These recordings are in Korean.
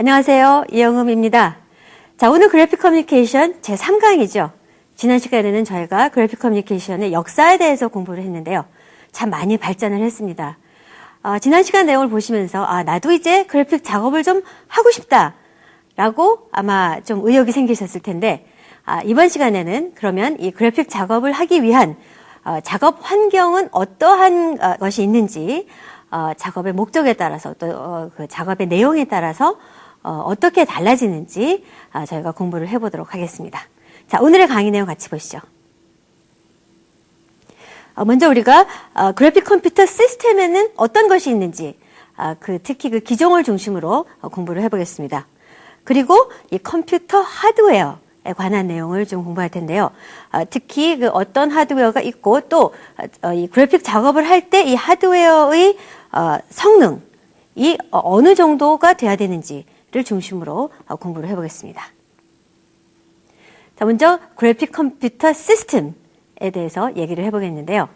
안녕하세요. 이영음입니다. 자, 오늘 그래픽 커뮤니케이션 제3강이죠. 지난 시간에는 저희가 그래픽 커뮤니케이션의 역사에 대해서 공부를 했는데요. 참 많이 발전을 했습니다. 지난 시간 내용을 보시면서 나도 이제 그래픽 작업을 좀 하고 싶다 라고 아마 좀 의욕이 생기셨을 텐데 이번 시간에는 그러면 이 그래픽 작업을 하기 위한 작업 환경은 어떠한 것이 있는지 작업의 목적에 따라서 또 그 작업의 내용에 따라서 어떻게 달라지는지 저희가 공부를 해보도록 하겠습니다. 자, 오늘의 강의 내용 같이 보시죠. 먼저 우리가 그래픽 컴퓨터 시스템에는 어떤 것이 있는지 특히 그 기종을 중심으로 공부를 해보겠습니다. 그리고 이 컴퓨터 하드웨어에 관한 내용을 좀 공부할 텐데요. 특히 그 어떤 하드웨어가 있고 또 이 그래픽 작업을 할 때 이 하드웨어의 성능이 어느 정도가 돼야 되는지를 중심으로 공부를 해보겠습니다. 자, 먼저 그래픽 컴퓨터 시스템에 대해서 얘기를 해보겠는데요.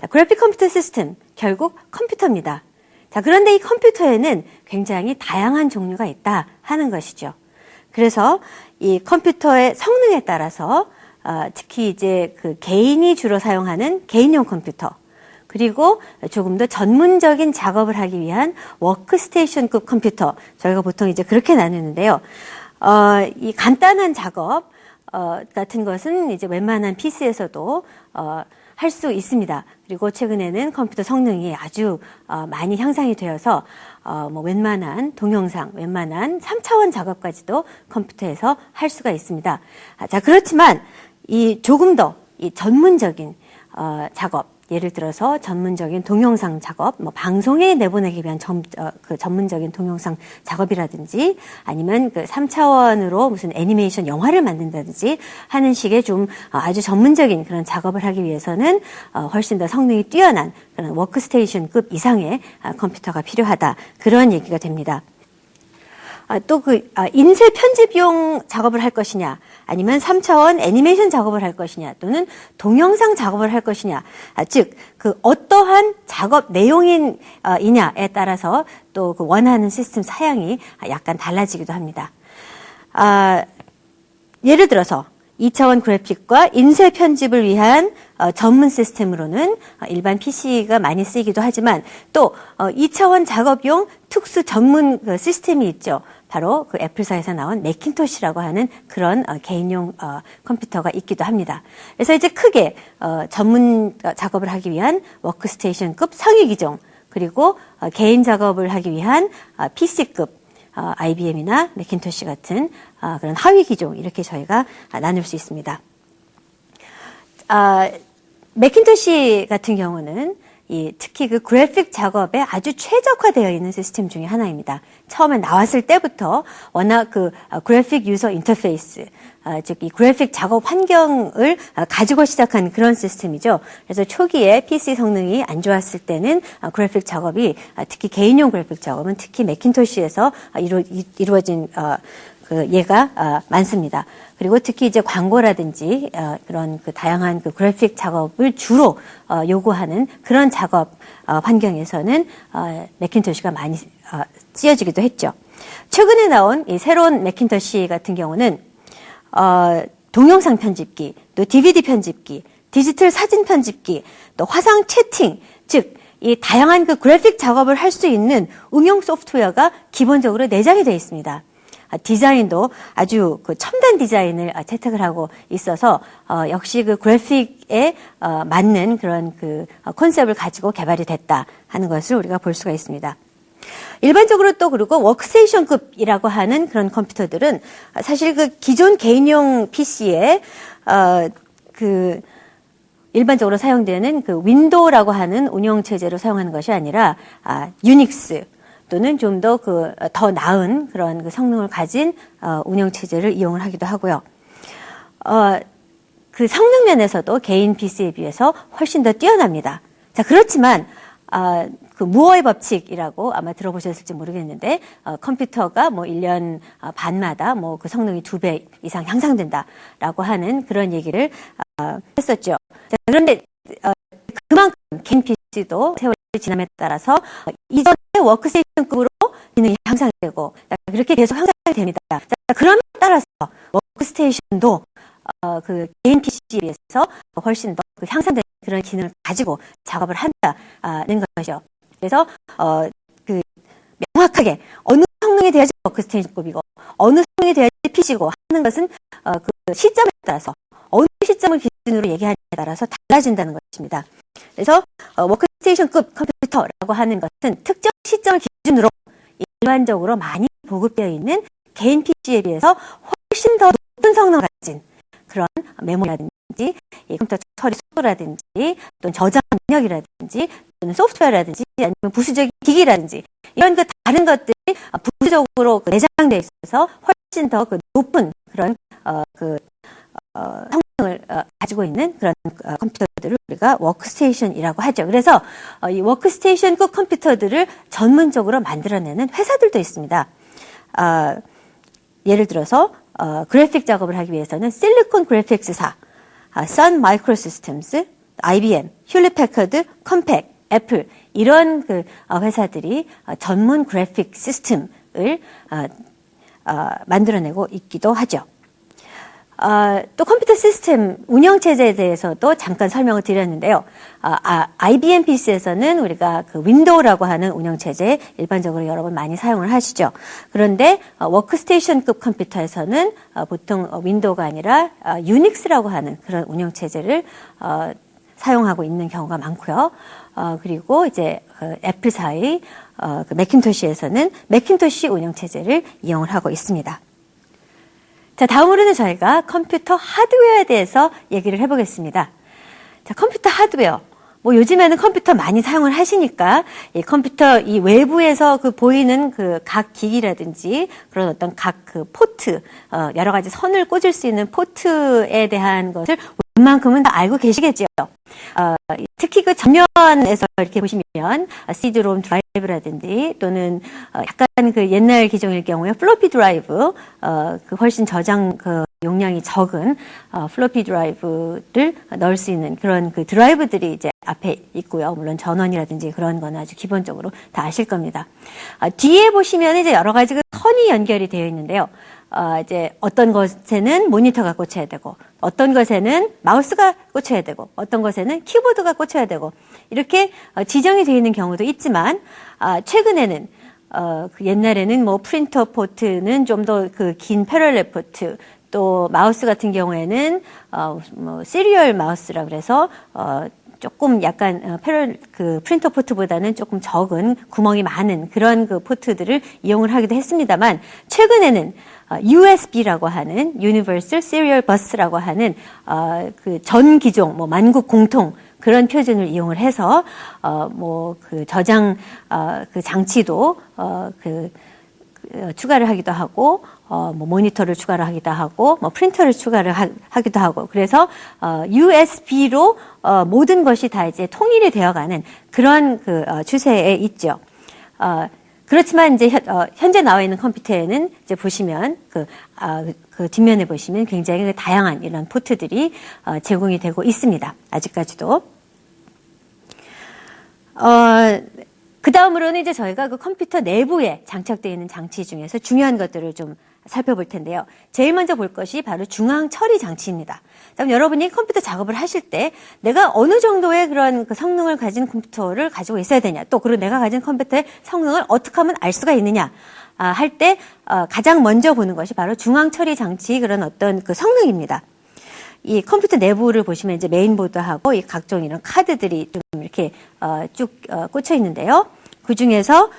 자, 그래픽 컴퓨터 시스템, 결국 컴퓨터입니다. 자, 그런데 이 컴퓨터에는 굉장히 다양한 종류가 있다 하는 것이죠. 그래서 이 컴퓨터의 성능에 따라서 특히 이제 그 개인이 주로 사용하는 개인용 컴퓨터, 그리고 조금 더 전문적인 작업을 하기 위한 워크스테이션급 컴퓨터, 저희가 보통 이제 그렇게 나누는데요. 이 간단한 작업 같은 것은 이제 웬만한 PC에서도 할 수 있습니다. 그리고 최근에는 컴퓨터 성능이 아주 많이 향상이 되어서 뭐 웬만한 동영상, 웬만한 3차원 작업까지도 컴퓨터에서 할 수가 있습니다. 자, 그렇지만 이 조금 더 이 전문적인 작업, 예를 들어서 전문적인 동영상 작업, 뭐 방송에 내보내기 위한 그 전문적인 동영상 작업이라든지 아니면 그 3차원으로 무슨 애니메이션 영화를 만든다든지 하는 식의 좀 아주 전문적인 그런 작업을 하기 위해서는 훨씬 더 성능이 뛰어난 그런 워크스테이션급 이상의 컴퓨터가 필요하다. 그런 얘기가 됩니다. 또 인쇄 편집용 작업을 할 것이냐, 아니면 3차원 애니메이션 작업을 할 것이냐, 또는 동영상 작업을 할 것이냐, 즉, 어떠한 작업 내용이냐에 따라서 또 그 원하는 시스템 사양이 약간 달라지기도 합니다. 예를 들어서, 2차원 그래픽과 인쇄 편집을 위한 전문 시스템으로는 일반 PC가 많이 쓰이기도 하지만 또 2차원 작업용 특수 전문 그 시스템이 있죠. 바로 그 애플사에서 나온 매킨토시라고 하는 그런 개인용 컴퓨터가 있기도 합니다. 그래서 이제 크게 전문 작업을 하기 위한 워크스테이션급 상위 기종, 그리고 개인 작업을 하기 위한 PC급 IBM이나 매킨토시 같은 그런 하위 기종, 이렇게 저희가 나눌 수 있습니다. 매킨토시 같은 경우는 특히 그 그래픽 작업에 아주 최적화되어 있는 시스템 중에 하나입니다. 처음에 나왔을 때부터 워낙 그 그래픽 유저 인터페이스, 즉 이 그래픽 작업 환경을 가지고 시작한 그런 시스템이죠. 그래서 초기에 PC 성능이 안 좋았을 때는 그래픽 작업이, 특히 개인용 그래픽 작업은 특히 매킨토시에서 이루어진 그 예가 많습니다. 그리고 특히 이제 광고라든지 그런 그 다양한 그 그래픽 작업을 주로 요구하는 그런 작업 환경에서는 매킨토시가 많이 쓰여지기도 했죠. 최근에 나온 이 새로운 매킨토시 같은 경우는 동영상 편집기, 또 DVD 편집기, 디지털 사진 편집기, 또 화상 채팅, 즉 이 다양한 그 그래픽 작업을 할 수 있는 응용 소프트웨어가 기본적으로 내장이 되어 있습니다. 디자인도 아주 그 첨단 디자인을 채택을 하고 있어서 역시 그 그래픽에 맞는 그런 그 컨셉을 가지고 개발이 됐다 하는 것을 우리가 볼 수가 있습니다. 일반적으로 또 그리고 워크스테이션급이라고 하는 그런 일반적으로 사용되는 그 윈도우라고 하는 운영 체제로 사용하는 것이 아니라 유닉스 또는 좀 더 더 나은 그런 그 성능을 가진 운영 체제를 이용을 하기도 하고요. 그 성능 면에서도 개인 PC에 비해서 훨씬 더 뛰어납니다. 자, 그렇지만 그 무어의 법칙이라고 아마 들어보셨을지 모르겠는데 컴퓨터가 뭐 1년 반마다 뭐 그 성능이 2배 이상 향상된다라고 하는 그런 얘기를 했었죠. 자, 그런데 그만큼 개인 PC도 세월이 지남에 따라서 이전의 워크스테이션급으로 기능이 향상되고 그렇게 계속 향상이 됩니다. 자, 그럼에 따라서 워크스테이션도 그 개인 PC에 비해서 훨씬 더 그 향상된 그런 기능을 가지고 작업을 한다는 것이죠. 그래서 그 명확하게 어느 성능이 돼야지 워크스테이션급이고 어느 성능이 돼야지 PC고 하는 것은 그 시점에 따라서 어느 시점을 기준으로 얘기하냐에 따라서 달라진다는 것입니다. 그래서 워크스테이션급 컴퓨터라고 하는 것은 특정 시점을 기준으로 일반적으로 많이 보급되어 있는 개인 PC에 비해서 훨씬 더 높은 성능을 가진 그런 메모리라든지 컴퓨터 처리 속도라든지 또는 저장 능력이라든지 또는 소프트웨어라든지 아니면 부수적인 기기라든지 이런 그 다른 것들이 부수적으로 내장되어 있어서 훨씬 더 그 높은 그런 성능을 가지고 있는 그런 컴퓨터들을 우리가 워크스테이션이라고 하죠. 그래서 이 워크스테이션급 컴퓨터들을 전문적으로 만들어내는 회사들도 있습니다. 예를 들어서 그래픽 작업을 하기 위해서는 실리콘 그래픽스사, 선 마이크로시스템스, IBM, 휴렛 패커드, 컴팩, 애플 이런 그 회사들이 전문 그래픽 시스템을 만들어내고 있기도 하죠. 또 컴퓨터 시스템 운영 체제에 대해서도 잠깐 설명을 드렸는데요. IBM PC에서는 우리가 그 윈도우라고 하는 운영 체제 일반적으로 여러분 많이 사용을 하시죠. 그런데 워크스테이션급 컴퓨터에서는 보통 윈도우가 아니라 유닉스라고 하는 그런 운영 체제를 사용하고 있는 경우가 많고요. 그리고 이제 애플사의 그 매킨토시에서는 매킨토시 운영 체제를 이용을 하고 있습니다. 자, 다음으로는 저희가 컴퓨터 하드웨어에 대해서 얘기를 해보겠습니다. 자, 컴퓨터 하드웨어. 뭐 요즘에는 컴퓨터 많이 사용을 하시니까 이 컴퓨터 이 외부에서 그 보이는 그 각 기기라든지 그런 어떤 각 그 포트, 여러 가지 선을 꽂을 수 있는 포트에 대한 것을 웬만큼은 다 알고 계시겠죠. 특히 그 전면에서 이렇게 보시면 CD롬 드라이브라든지 또는 약간 그 옛날 기종일 경우에 플로피 드라이브, 그 훨씬 저장 그 용량이 적은 플로피 드라이브를 넣을 수 있는 그런 그 드라이브들이 이제 앞에 있고요. 물론 전원이라든지 그런 거는 아주 기본적으로 다 아실 겁니다. 뒤에 보시면 이제 여러 가지 그 선이 연결이 되어 있는데요. 이제 어떤 것에는 모니터가 꽂혀야 되고, 어떤 것에는 마우스가 꽂혀야 되고, 어떤 것에는 키보드가 꽂혀야 되고, 이렇게 지정이 되어 있는 경우도 있지만, 최근에는, 그 옛날에는 뭐 프린터 포트는 좀 더 그 긴 패럴렐 포트, 또 마우스 같은 경우에는, 뭐 시리얼 마우스라 그래서, 조금 약간 그 프린터 포트보다는 조금 적은 구멍이 많은 그런 그 포트들을 이용을 하기도 했습니다만 최근에는 USB라고 하는 Universal Serial Bus라고 하는 그 전 기종 뭐 만국 공통 그런 표준을 이용을 해서 뭐 그 저장 그 장치도 추가를 하기도 하고 뭐 모니터를 추가를 하기도 하고 뭐 프린터를 추가를 하기도 하고 그래서 USB로 모든 것이 다 이제 통일이 되어가는 그런 그 추세에 있죠. 그렇지만 이제 현재 나와 있는 컴퓨터에는 이제 보시면 그 뒷면에 보시면 굉장히 다양한 이런 포트들이 제공이 되고 있습니다. 아직까지도. 그 다음으로는 이제 저희가 그 컴퓨터 내부에 장착되어 있는 장치 중에서 중요한 것들을 좀 살펴볼 텐데요. 제일 먼저 볼 것이 바로 중앙 처리 장치입니다. 그럼 여러분이 컴퓨터 작업을 하실 때 내가 어느 정도의 그런 그 성능을 가진 컴퓨터를 가지고 있어야 되냐, 또 그리고 내가 가진 컴퓨터의 성능을 어떻게 하면 알 수가 있느냐 할 때 가장 먼저 보는 것이 바로 중앙 처리 장치 그런 어떤 그 성능입니다. 이 컴퓨터 내부를 보시면 이제 메인보드하고 이 각종 이런 카드들이 좀 이렇게 쭉 꽂혀 있는데요. 그 중에서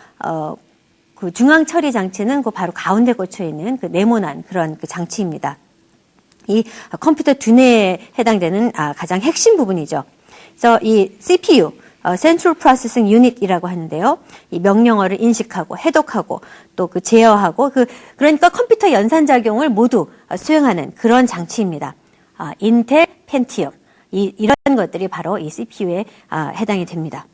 그 중앙 처리 장치는 그 바로 가운데 꽂혀 있는 그 네모난 그런 그 장치입니다. 이 컴퓨터 두뇌에 해당되는 가장 핵심 부분이죠. 그래서 이 CPU, Central Processing Unit이라고 하는데요. 이 명령어를 인식하고 해독하고 또 그 제어하고 그러니까 컴퓨터 연산작용을 모두 수행하는 그런 장치입니다. 인텔 펜티엄 이런 것들이 바로 이 CPU에 해당이 됩니다.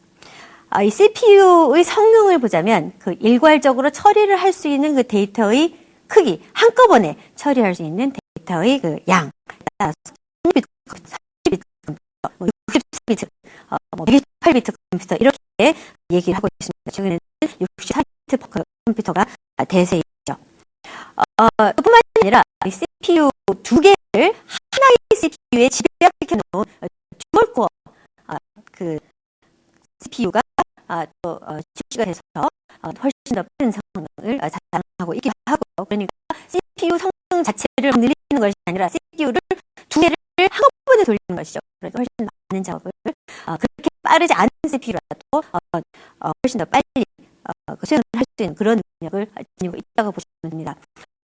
이 CPU의 성능을 보자면 그 일괄적으로 처리를 할 수 있는 그 데이터의 크기, 한꺼번에 처리할 수 있는 데이터의 그 양, 16비트, 40비트 컴퓨터, 64비트, 128비트 컴퓨터 이렇게 얘기를 하고 있습니다. 최근에는 64비트 컴퓨터가 대세이죠. 뿐만 아니라 CPU 두 개를 하나의 CPU에 집약시켜 놓은 듀얼코어 그 CPU가 또 출시가 돼서 훨씬 더 빠른 성능을 자랑하고 있기도 하고요. 그러니까 CPU 성능 자체를 늘리는 것이 아니라 CPU를 두 개를 한꺼번에 돌리는 것이죠. 그래서 훨씬 많은 작업을 그렇게 빠르지 않은 CPU라도 훨씬 더 빨리 수행을 할 수 있는 그런 능력을 지니고 있다고 보시면 됩니다.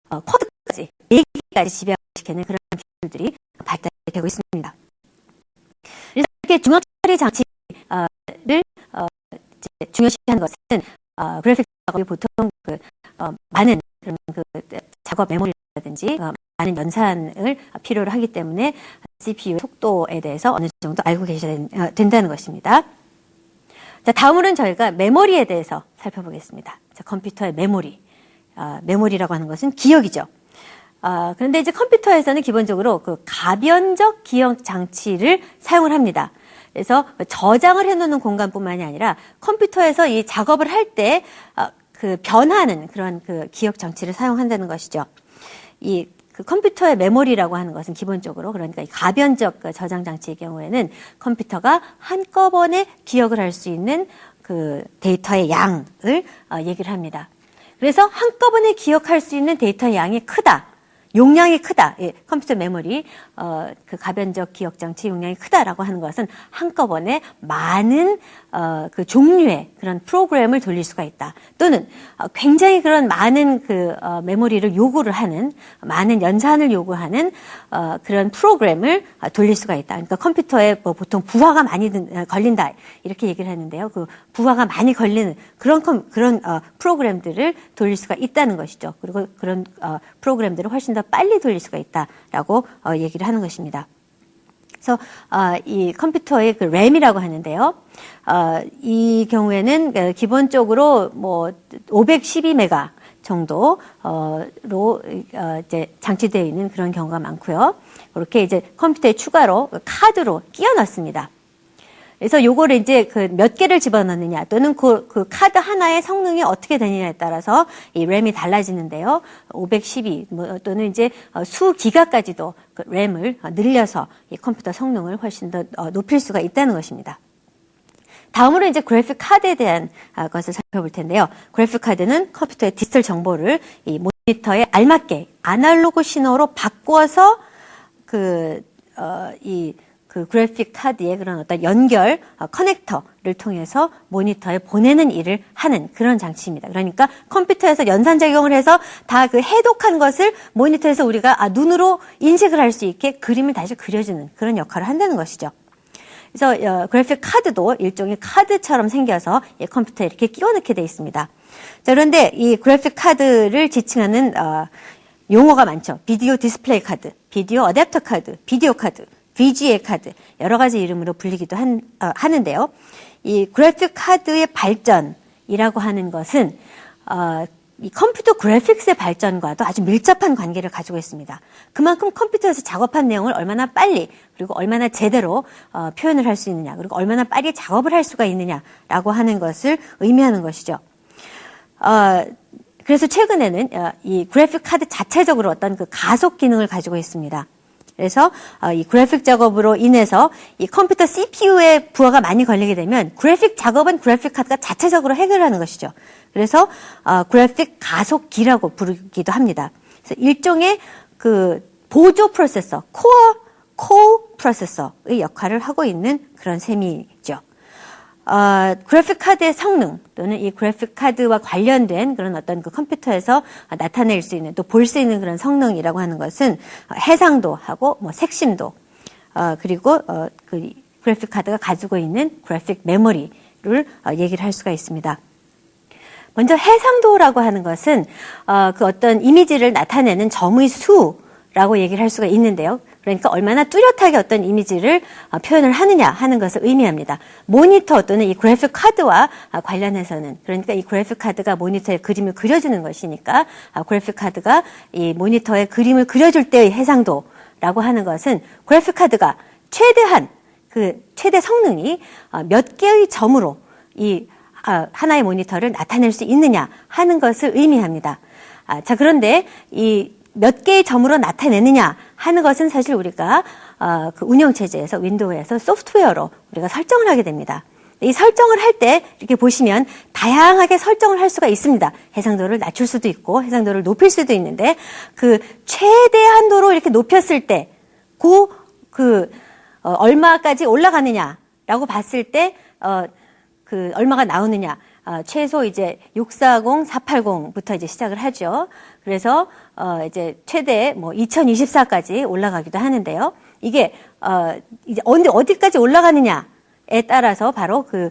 코드까지 4개까지 집약시키는 그런 기술들이 발달이 되고 있습니다. 그래서 이렇게 중앙 처리 장치를 중요시하는 것은 그래픽 작업이 보통 많은 그런 작업 메모리라든지 많은 연산을 필요로 하기 때문에 CPU 속도에 대해서 어느 정도 알고 계셔야 된다는 것입니다. 자, 다음으로는 저희가 메모리에 대해서 살펴보겠습니다. 자, 컴퓨터의 메모리. 메모리라고 하는 것은 기억이죠. 그런데 이제 컴퓨터에서는 기본적으로 그 가변적 기억 장치를 사용을 합니다. 그래서 저장을 해놓는 공간뿐만이 아니라 컴퓨터에서 이 작업을 할 때 그 변하는 그런 그 기억 장치를 사용한다는 것이죠. 그 컴퓨터의 메모리라고 하는 것은 기본적으로 그러니까 이 가변적 저장 장치의 경우에는 컴퓨터가 한꺼번에 기억을 할 수 있는 그 데이터의 양을 얘기를 합니다. 그래서 한꺼번에 기억할 수 있는 데이터의 양이 크다. 용량이 크다. 예, 컴퓨터 메모리, 그 가변적 기억 장치 용량이 크다라고 하는 것은 한꺼번에 많은, 그 종류의 그런 프로그램을 돌릴 수가 있다. 또는, 굉장히 그런 많은 메모리를 요구를 하는, 많은 연산을 요구하는, 그런 프로그램을 돌릴 수가 있다. 그러니까 컴퓨터에 보통 부하가 많이 걸린다. 이렇게 얘기를 하는데요. 그 부하가 많이 걸리는 그런 프로그램들을 돌릴 수가 있다는 것이죠. 그리고 그런, 프로그램들을 훨씬 더 빨리 돌릴 수가 있다라고 얘기를 하는 것입니다. 그래서 이 컴퓨터의 그 램이라고 하는데요. 이 경우에는 기본적으로 뭐 512메가 정도로 이제 장치되어 있는 그런 경우가 많고요. 그렇게 이제 컴퓨터에 추가로 카드로 끼워 넣습니다. 그래서 요거를 이제 그 몇 개를 집어넣느냐 또는 그 카드 하나의 성능이 어떻게 되느냐에 따라서 이 램이 달라지는데요. 512 또는 이제 수 기가까지도 그 램을 늘려서 이 컴퓨터 성능을 훨씬 더 높일 수가 있다는 것입니다. 다음으로 이제 그래픽 카드에 대한 것을 살펴볼 텐데요. 그래픽 카드는 컴퓨터의 디지털 정보를 이 모니터에 알맞게 아날로그 신호로 바꿔서 그 그래픽 카드의 그런 어떤 연결, 커넥터를 통해서 모니터에 보내는 일을 하는 그런 장치입니다. 그러니까 컴퓨터에서 연산작용을 해서 다 그 해독한 것을 모니터에서 우리가 눈으로 인식을 할 수 있게 그림을 다시 그려주는 그런 역할을 한다는 것이죠. 그래서 그래픽 카드도 일종의 카드처럼 생겨서 컴퓨터에 이렇게 끼워 넣게 되어 있습니다. 자, 그런데 이 그래픽 카드를 지칭하는 용어가 많죠. 비디오 디스플레이 카드, 비디오 어댑터 카드, 비디오 카드, VGA 카드 여러 가지 이름으로 불리기도 하는데요. 이 그래픽 카드의 발전이라고 하는 것은 이 컴퓨터 그래픽스의 발전과도 아주 밀접한 관계를 가지고 있습니다. 그만큼 컴퓨터에서 작업한 내용을 얼마나 빨리 그리고 얼마나 제대로 표현을 할 수 있느냐 그리고 얼마나 빨리 작업을 할 수가 있느냐라고 하는 것을 의미하는 것이죠. 그래서 최근에는 이 그래픽 카드 자체적으로 어떤 그 가속 기능을 가지고 있습니다. 그래서 이 그래픽 작업으로 인해서 이 컴퓨터 CPU에 부하가 많이 걸리게 되면 그래픽 작업은 그래픽 카드가 자체적으로 해결하는 것이죠. 그래서 그래픽 가속기라고 부르기도 합니다. 그래서 일종의 그 보조 프로세서, 코어 프로세서의 역할을 하고 있는 그런 셈이죠. 그래픽 카드의 성능 또는 이 그래픽 카드와 관련된 그런 어떤 그 컴퓨터에서 나타낼 수 있는 또 볼 수 있는 그런 성능이라고 하는 것은 해상도하고 뭐 색심도 그리고 그 그래픽 카드가 가지고 있는 그래픽 메모리를 얘기를 할 수가 있습니다. 먼저 해상도라고 하는 것은 그 어떤 이미지를 나타내는 점의 수라고 얘기를 할 수가 있는데요. 그러니까 얼마나 뚜렷하게 어떤 이미지를 표현을 하느냐 하는 것을 의미합니다. 모니터 또는 이 그래픽 카드와 관련해서는 그러니까 이 그래픽 카드가 모니터에 그림을 그려주는 것이니까 그래픽 카드가 이 모니터에 그림을 그려줄 때의 해상도라고 하는 것은 그래픽 카드가 최대한 그 최대 성능이 몇 개의 점으로 이 하나의 모니터를 나타낼 수 있느냐 하는 것을 의미합니다. 자, 그런데 이 몇 개의 점으로 나타내느냐 하는 것은 사실 우리가 그 운영체제에서 윈도우에서 소프트웨어로 우리가 설정을 하게 됩니다. 이 설정을 할 때 이렇게 보시면 다양하게 설정을 할 수가 있습니다. 해상도를 낮출 수도 있고 해상도를 높일 수도 있는데 그 최대한도로 이렇게 높였을 때 얼마까지 올라가느냐라고 봤을 때 그 얼마가 나오느냐. 최소 이제 640, 480부터 이제 시작을 하죠. 그래서 이제 최대 뭐 2024까지 올라가기도 하는데요. 이게 이제 어디까지 올라가느냐에 따라서 바로 그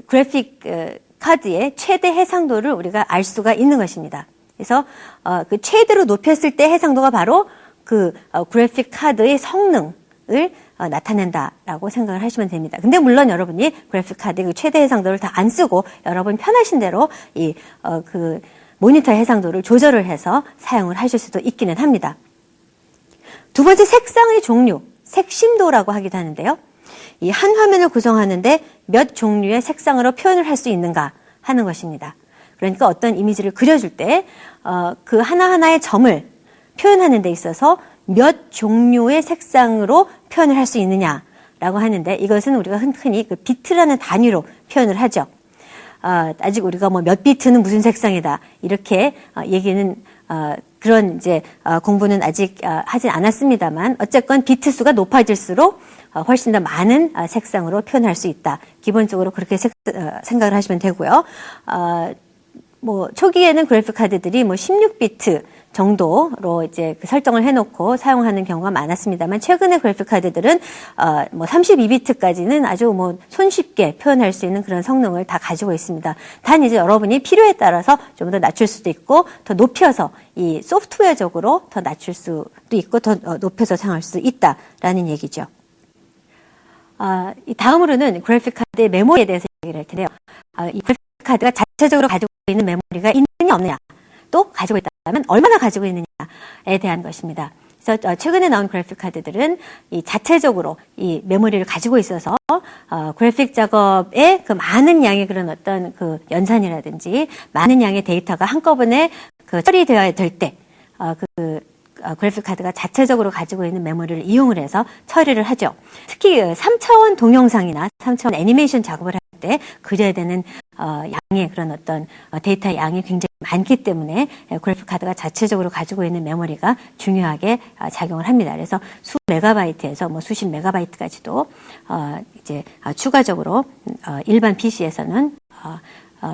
그래픽 카드의 최대 해상도를 우리가 알 수가 있는 것입니다. 그래서 그 최대로 높였을 때 해상도가 바로 그 그래픽 카드의 성능을 나타낸다라고 생각을 하시면 됩니다. 근데 물론 여러분이 그래픽 카드의 그 최대 해상도를 다 안 쓰고 여러분 편하신 대로 그 모니터 해상도를 조절을 해서 사용을 하실 수도 있기는 합니다. 두 번째, 색상의 종류, 색심도라고 하기도 하는데요. 이 한 화면을 구성하는데 몇 종류의 색상으로 표현을 할 수 있는가 하는 것입니다. 그러니까 어떤 이미지를 그려줄 때 그 하나하나의 점을 표현하는 데 있어서 몇 종류의 색상으로 표현을 할 수 있느냐라고 하는데 이것은 우리가 흔히 그 비트라는 단위로 표현을 하죠. 아직 우리가 뭐 몇 비트는 무슨 색상이다 이렇게 얘기는 그런 이제 공부는 아직 하진 않았습니다만 어쨌건 비트 수가 높아질수록 훨씬 더 많은 색상으로 표현할 수 있다. 기본적으로 그렇게 생각을 하시면 되고요. 뭐 초기에는 그래픽 카드들이 뭐 16비트 정도로 이제 그 설정을 해놓고 사용하는 경우가 많았습니다만 최근의 그래픽 카드들은 뭐 32비트까지는 아주 뭐 손쉽게 표현할 수 있는 그런 성능을 다 가지고 있습니다. 단 이제 여러분이 필요에 따라서 좀 더 낮출 수도 있고 더 높여서 이 소프트웨어적으로 더 낮출 수도 있고 더 높여서 사용할 수 있다라는 얘기죠. 이 다음으로는 그래픽 카드의 메모리에 대해서 얘기를 할 텐데요. 이 그래픽 카드가 자체적으로 가지고 있는 메모리가 있느냐 없느냐 또 가지고 있다면 얼마나 가지고 있느냐에 대한 것입니다. 그래서 최근에 나온 그래픽 카드들은 이 자체적으로 이 메모리를 가지고 있어서 그래픽 작업에 그 많은 양의 그런 어떤 그 연산이라든지 많은 양의 데이터가 한꺼번에 그 처리되어야 될 때 그래픽 카드가 자체적으로 가지고 있는 메모리를 이용을 해서 처리를 하죠. 특히 3차원 동영상이나 3차원 애니메이션 작업을 할 때 그려야 되는 양의 그런 어떤 데이터 양이 굉장히 많기 때문에 그래픽 카드가 자체적으로 가지고 있는 메모리가 중요하게 작용을 합니다. 그래서 수 메가바이트에서 뭐 수십 메가바이트까지도 이제 추가적으로 일반 PC에서는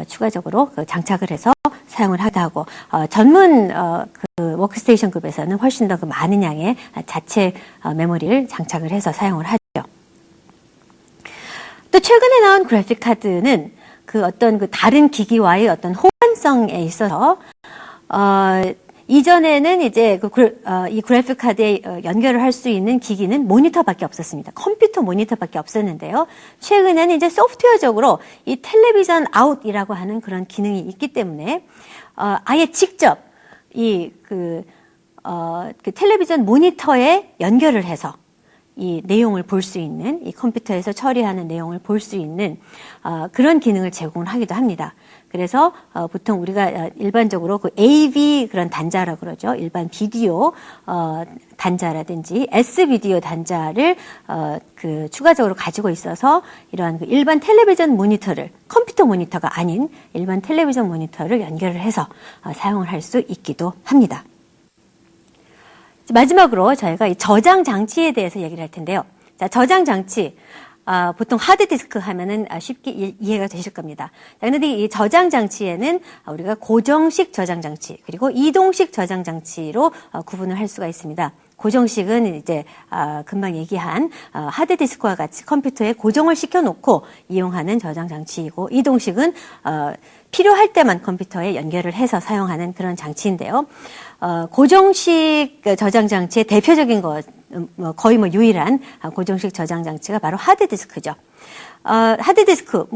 추가적으로 장착을 해서 사용을 하기도 하고 전문 그 워크스테이션급에서는 훨씬 더 그 많은 양의 자체 메모리를 장착을 해서 사용을 하죠. 또 최근에 나온 그래픽 카드는 그 어떤 그 다른 기기와의 어떤 호환성에 있어서 이전에는 이제 이 그래픽 카드에 연결을 할 수 있는 기기는 모니터밖에 없었습니다. 컴퓨터 모니터밖에 없었는데요. 최근에는 이제 소프트웨어적으로 이 텔레비전 아웃이라고 하는 그런 기능이 있기 때문에 아예 직접 그 텔레비전 모니터에 연결을 해서 이 내용을 볼 수 있는, 이 컴퓨터에서 처리하는 내용을 볼 수 있는 그런 기능을 제공을 하기도 합니다. 그래서 보통 우리가 일반적으로 그 AV 그런 단자라고 그러죠. 일반 비디오 단자라든지 S비디오 단자를 그 추가적으로 가지고 있어서 이러한 그 일반 텔레비전 모니터를 컴퓨터 모니터가 아닌 일반 텔레비전 모니터를 연결을 해서 사용을 할 수 있기도 합니다. 마지막으로 저희가 이 저장 장치에 대해서 얘기를 할 텐데요. 자, 저장 장치. 보통 하드디스크 하면은 쉽게 이해가 되실 겁니다. 자, 근데 이 저장 장치에는 우리가 고정식 저장 장치 그리고 이동식 저장 장치로 구분을 할 수가 있습니다. 고정식은 이제 금방 얘기한 하드디스크와 같이 컴퓨터에 고정을 시켜놓고 이용하는 저장 장치이고, 이동식은 필요할 때만 컴퓨터에 연결을 해서 사용하는 그런 장치인데요. 고정식 저장 장치의 대표적인 것, 거의 유일한 고정식 저장 장치가 바로 하드디스크죠. 하드디스크,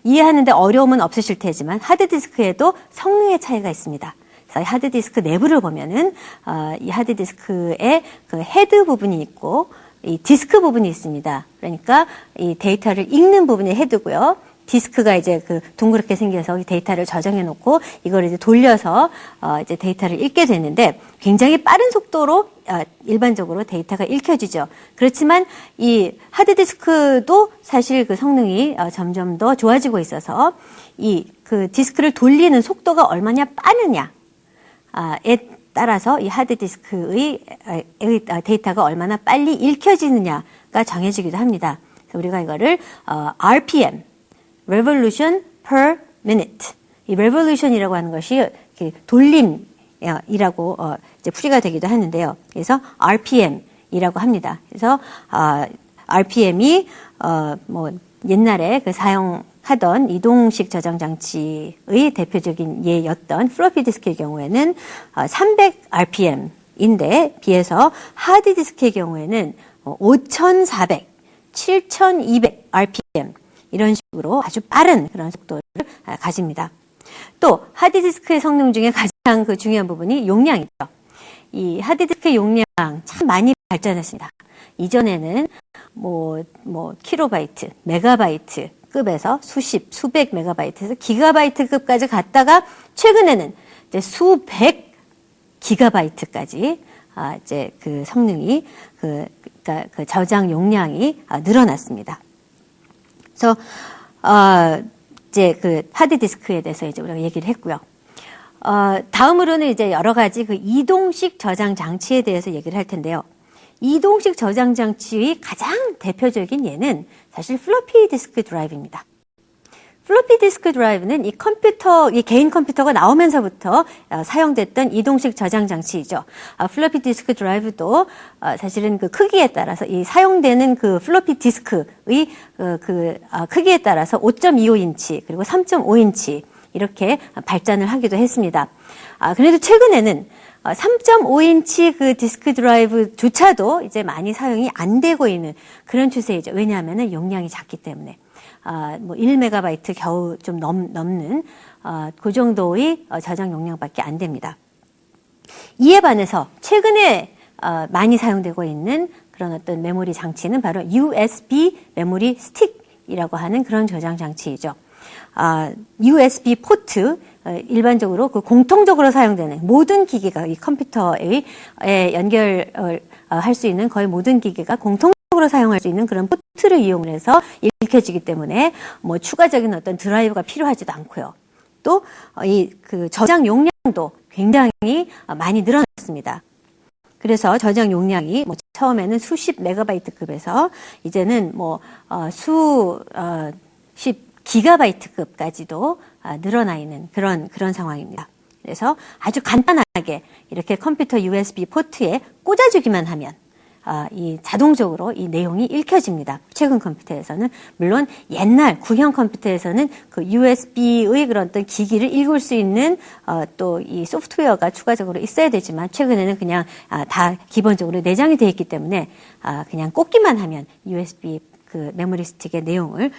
이해하는데 어려움은 없으실 테지만 하드디스크에도 성능의 차이가 있습니다. 그래서 하드디스크 내부를 보면은, 이 하드디스크에 그 헤드 부분이 있고, 이 디스크 부분이 있습니다. 그러니까 이 데이터를 읽는 부분이 헤드고요. 디스크가 이제 그 둥그렇게 생겨서 데이터를 저장해 놓고 이걸 이제 돌려서 이제 데이터를 읽게 되는데, 굉장히 빠른 속도로 일반적으로 데이터가 읽혀지죠. 그렇지만 이 하드디스크도 사실 그 성능이 점점 더 좋아지고 있어서 이 그 디스크를 돌리는 속도가 얼마나 빠르냐에 따라서 이 하드디스크의 데이터가 얼마나 빨리 읽혀지느냐가 정해지기도 합니다. 그래서 우리가 이거를 RPM, Revolution per Minute, 이 Revolution이라고 하는 것이 돌림이라고 이제 풀이가 되기도 하는데요. 그래서 RPM이라고 합니다. 그래서 RPM이 옛날에 그 사용하던 이동식 저장 장치의 대표적인 예였던 플로피 디스크의 경우에는 300 RPM인데 비해서 하드디스크의 경우에는 5400, 7200 RPM 이런 식으로 아주 빠른 그런 속도를 가집니다. 또 하드디스크의 성능 중에 가장 그 중요한 부분이 용량이죠. 이 하드디스크의 용량 참 많이 발전했습니다. 이전에는 킬로바이트, 메가바이트 급에서 수백 메가바이트에서 기가바이트급까지 갔다가 최근에는 이제 수백 기가바이트까지 이제 그 성능이 그 저장 용량이 늘어났습니다. 그래서 이제 그 하드디스크에 대해서 이제 우리가 얘기를 했고요. 다음으로는 이제 여러 가지 그 이동식 저장 장치에 대해서 얘기를 할 텐데요. 이동식 저장 장치의 가장 대표적인 예는 사실 플로피 디스크 드라이브입니다. 플로피 디스크 드라이브는 이 개인 컴퓨터가 나오면서부터 사용됐던 이동식 저장 장치이죠. 플로피 디스크 드라이브도 사실은 그 크기에 따라서 이 사용되는 그 플로피 디스크의 크기에 따라서 5.25인치 그리고 3.5인치 이렇게 발전을 하기도 했습니다. 그래도 최근에는 3.5인치 그 디스크 드라이브조차도 이제 많이 사용이 안 되고 있는 그런 추세이죠. 왜냐하면은 용량이 작기 때문에. 1메가바이트 겨우 좀 넘는, 그 정도의 저장 용량밖에 안 됩니다. 이에 반해서 최근에, 많이 사용되고 있는 그런 어떤 메모리 장치는 바로 USB 메모리 스틱이라고 하는 그런 저장 장치이죠. USB 포트, 일반적으로 그 공통적으로 사용되는 모든 기기가 이 컴퓨터에 연결을 할 수 있는 거의 모든 기기가 공통적으로 사용할 수 있는 그런 포트를 이용해서 읽혀지기 때문에 추가적인 어떤 드라이브가 필요하지도 않고요. 또 이 그 저장 용량도 굉장히 많이 늘어났습니다. 그래서 저장 용량이 처음에는 수십 메가바이트급에서 이제는 수십 기가바이트급까지도 늘어나 있는 그런 상황입니다. 그래서 아주 간단하게 이렇게 컴퓨터 USB 포트에 꽂아주기만 하면 이 자동적으로 이 내용이 읽혀집니다. 최근 컴퓨터에서는 물론 옛날 구형 컴퓨터에서는 그 USB의 그런 어떤 기기를 읽을 수 있는 또 이 소프트웨어가 추가적으로 있어야 되지만 최근에는 그냥 다 기본적으로 내장이 되어 있기 때문에 그냥 꽂기만 하면 USB 그 메모리 스틱의 내용을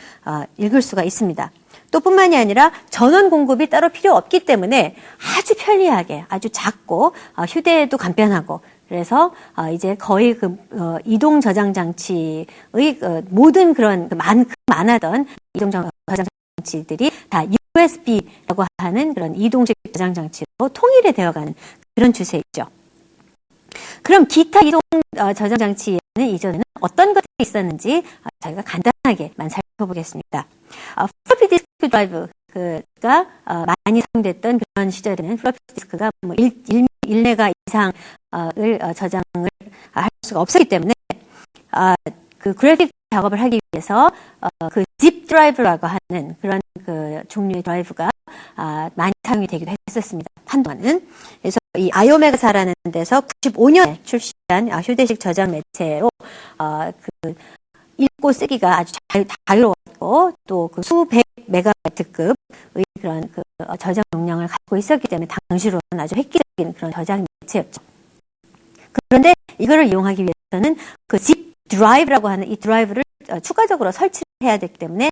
읽을 수가 있습니다. 또 뿐만이 아니라 전원 공급이 따로 필요 없기 때문에 아주 편리하게 아주 작고 휴대에도 간편하고 그래서 이제 거의 그 이동 저장 장치의 모든 그런 많았던 이동 저장 장치들이 다 USB라고 하는 그런 이동식 저장 장치로 통일이 되어가는 그런 추세이죠. 그럼 기타 이동 저장 장치에는 이전에는 어떤 것들이 있었는지 저희가 간단하게만 살펴보겠습니다. 플로피 디스크 드라이브가 많이 사용됐던 그런 시절에는 플로피 디스크가 1메가 이상을 저장을 할 수가 없었기 때문에 그 그래픽 작업을 하기 위해서 그 zip 드라이브라고 하는 그런 그 종류의 드라이브가 많이 사용이 되기도 했었습니다. 한동안은. 그래서 이 아이오메가사라는 데서 95년에 출시한 휴대식 저장 매체로 그 읽고 쓰기가 아주 자유로웠고 또 그 수백 메가바이트급의 그런 그 저장 용량을 갖고 있었기 때문에 당시로는 아주 획기적인 그런 저장 매체였죠. 그런데 이거를 이용하기 위해서는 그 zip 드라이브라고 하는 이 드라이브를 추가적으로 설치해야 되기 때문에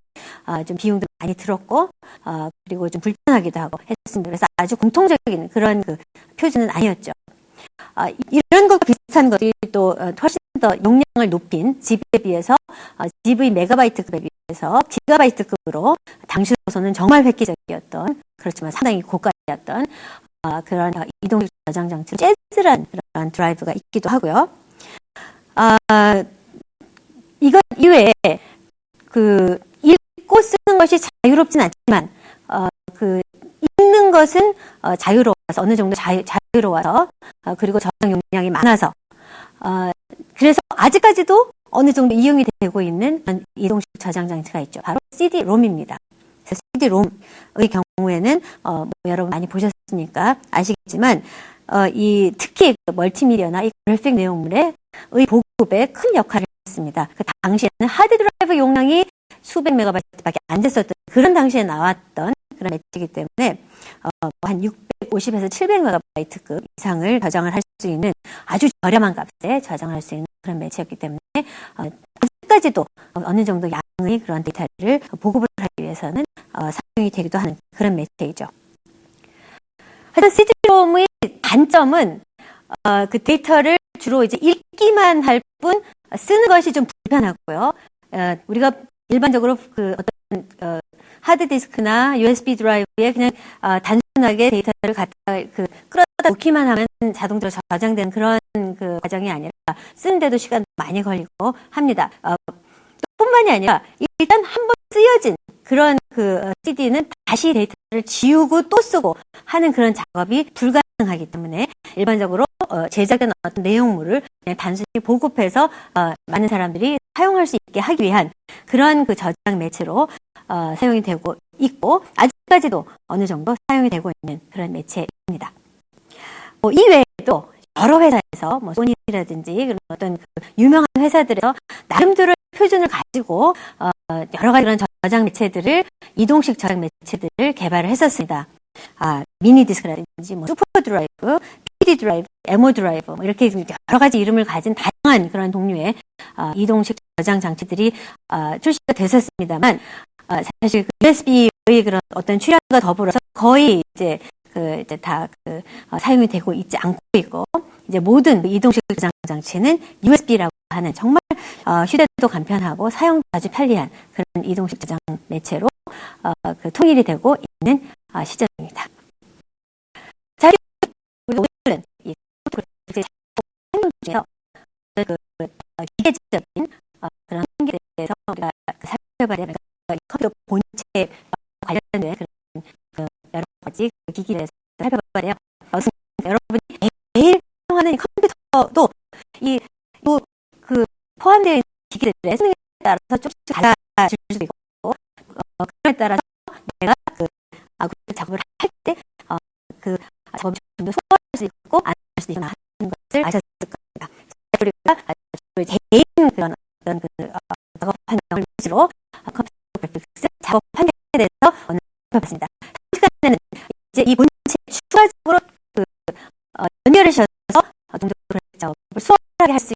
좀 비용도 많이 들었고 그리고 좀 불편하기도 하고 했습니다. 그래서 아주 공통적인 그런 그 표준은 아니었죠. 이런 것과 비슷한 것들이 또 훨씬 더 용량을 높인 집에 비해서 집의 메가바이트급에 비해서 기가바이트급으로 당시로서는 정말 획기적이었던 그렇지만 상당히 고가였던 그런 이동식 저장 장치 재즈란 그런 드라이브가 있기도 하고요. 이것 이외에 그 읽고 쓰는 것이 자유롭진 않지만 그 읽는 것은 자유로워서 어느 정도 자유로워서 그리고 저장 용량이 많아서 그래서 아직까지도 어느 정도 이용이 되고 있는 이동식 저장 장치가 있죠. 바로 CD-ROM입니다. CD-ROM의 경우에는 여러분 많이 보셨으니까 아시겠지만 특히 멀티미디어나 이 그래픽 내용물의 보급에 큰 역할을 했습니다. 그 당시에는 하드 드라이브 용량이 수백 메가바이트밖에 안 됐었던 그런 당시에 나왔던 그런 매체이기 때문에 한 650에서 700메가바이트급 이상을 저장을 할 수 있는 아주 저렴한 값에 저장할 수 있는 그런 매체였기 때문에 아직까지도 어느 정도 양의 그런 데이터를 보급을 하기 위해서는 사용이 되기도 하는 그런 매체이죠. 하여튼 CD-ROM의 단점은 그 데이터를 주로 이제 읽기만 할 뿐 쓰는 것이 좀 불편하고요. 우리가 일반적으로 그 어떤 하드디스크나 USB 드라이브에 그냥 단순하게 데이터를 갖다 끌어다 놓기만 하면 자동적으로 저장되는 그런 그 과정이 아니라 쓰는데도 시간 많이 걸리고 합니다. 뿐만이 아니라 일단 한번 쓰여진 그런 그 CD는 다시 데이터를 지우고 또 쓰고 하는 그런 작업이 불가능하기 때문에 일반적으로 제작된 어떤 내용물을 그냥 단순히 보급해서 많은 사람들이 사용할 수 있게 하기 위한 그런 그 저장 매체로 사용이 되고 있고 아직까지도 어느 정도 사용이 되고 있는 그런 매체입니다. 이 외에도 여러 회사에서 소니라든지 그런 어떤 그 유명한 회사들에서 나름대로 표준을 가지고 여러 가지 그런 저장 매체들을 이동식 저장 매체들을 개발을 했었습니다. 미니 디스크라든지 슈퍼 드라이브, PD 드라이브, 에모 드라이브 이렇게 여러 가지 이름을 가진 다양한 그런 종류의 이동식 저장 장치들이 출시가 됐었습니다만 사실 그 USB의 그런 어떤 출현과 더불어서 거의 이제 다 사용이 되고 있지 않고 있고 이제 모든 이동식 저장 장치는 USB라고 하는 정말 휴대도 간편하고 사용도 아주 편리한 그런 이동식 저장 매체로 통일이 되고 있는 시점입니다. 자, 우리 오늘은 이 컴퓨터 사용 중에서 기계적인 그런 한계에 대해서 우리가 살펴봐야 되는 컴퓨터 본체에 관련된 그런 여러 가지 기기에 대해서 살펴봐야 돼요. 여러분이 매일 사용하는 컴퓨터도 포함되어 있는 기기들의 수명에 따라서 조금씩 달라질 수도 있고 그에 따라서 내가 작업을 할 때 작업이 좀 더 소화할 수 있고 안 할 수도 있구나 하는 것을 아셨을 겁니다. 우리가 개인 그런 어떤 작업 환경을 위주로 컴퓨터 그래픽스 작업 환경에 대해서 오늘 살펴봤습니다. 다음 시간에는 이제 이 본체에 추가적으로 연결을 하셔서 좀 더 작업을 수월하게 할 수